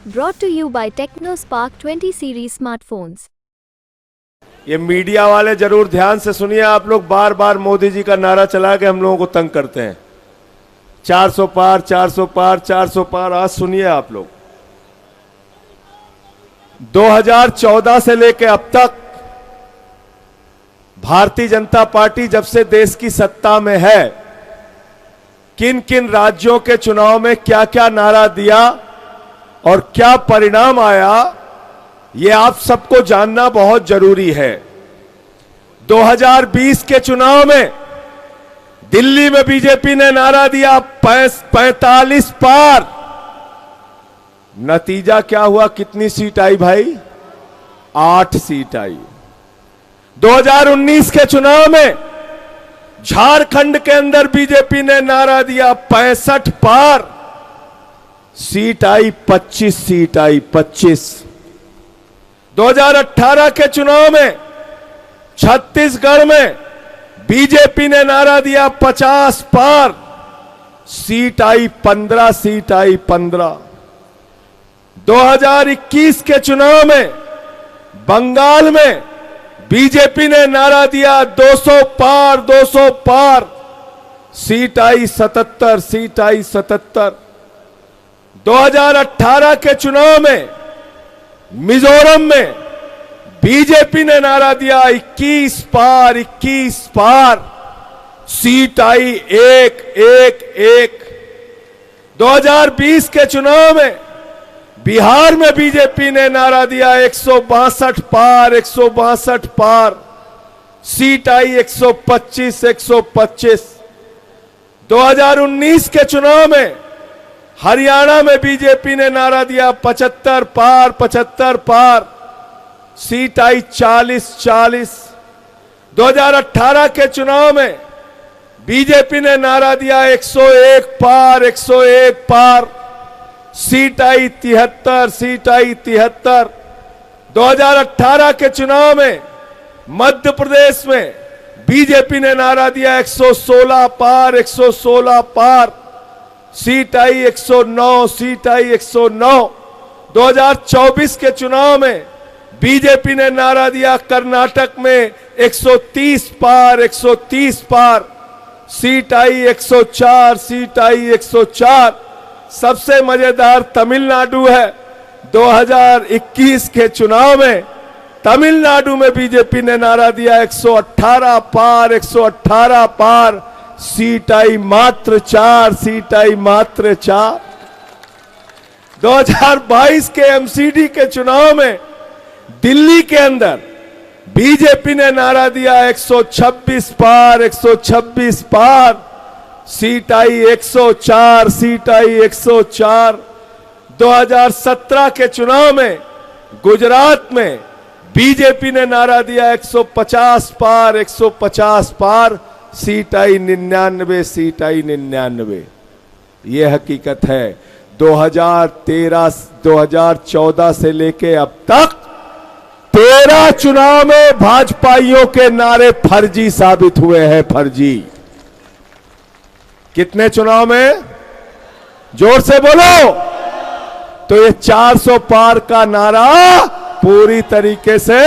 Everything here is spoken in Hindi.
Brought to you by TechnoSpark 20 series smartphones. ये मीडिया वाले जरूर ध्यान से सुनिए। आप लोग बार बार मोदी जी का नारा चला के हम लोगों को तंग करते हैं। 400 पार, 400 पार, 400 पार। आज सुनिए आप लोग, 2014 से लेके अब तक भारतीय जनता पार्टी जब से देश की सत्ता में है, किन किन राज्यों के चुनाव में क्या क्या नारा दिया और क्या परिणाम आया, ये आप सबको जानना बहुत जरूरी है। 2020 के चुनाव में दिल्ली में बीजेपी ने नारा दिया 45 पार। नतीजा क्या हुआ? कितनी सीट आई भाई? 8 सीट आई। 2019 के चुनाव में झारखंड के अंदर बीजेपी ने नारा दिया 65 पार। सीट आई 25 सीट आई 25। 2018 के चुनाव में छत्तीसगढ़ में बीजेपी ने नारा दिया 50 पार। सीट आई 15 सीट आई 15। 2021 के चुनाव में बंगाल में बीजेपी ने नारा दिया 200 पार 200 पार। सीट आई 77 सीट आई 77। 2018 के चुनाव में मिजोरम में बीजेपी ने नारा दिया 21 पार 21 पार। सीट आई 1 1 1। 2020 के चुनाव में बिहार में बीजेपी ने नारा दिया 162 पार 162 पार। सीट आई 125 125। 2019 के चुनाव में हरियाणा में बीजेपी ने नारा दिया 75 पार 75 पार। सीट आई 40 40। 2018 के चुनाव में बीजेपी ने नारा दिया 101 पार 101 पार। सीट आई 73 सीट आई 73। 2018 के चुनाव में मध्य प्रदेश में बीजेपी ने नारा दिया 116 पार 116 पार। सीट आई 109 सीट आई 109। 2024 के चुनाव में बीजेपी ने नारा दिया कर्नाटक में 130 पार 130 पार। सीट आई 104 सीट आई 104। सबसे मजेदार तमिलनाडु है। 2021 के चुनाव में तमिलनाडु में बीजेपी ने नारा दिया 118 पार 118 पार। सीट आई मात्र 4 सीट आई मात्र 4। 2022 के एमसीडी के चुनाव में दिल्ली के अंदर बीजेपी ने नारा दिया 126 पार 126 पार। सीट आई 104 सीट आई 104। 2017 के चुनाव में गुजरात में बीजेपी ने नारा दिया 150 पार 150 पार। सीट आई 99 सीट आई 99। यह हकीकत है। 2014 से लेके अब तक 13 चुनाव में भाजपाइयों के नारे फर्जी साबित हुए हैं। फर्जी। कितने चुनाव में? जोर से बोलो। तो ये 400 पार का नारा पूरी तरीके से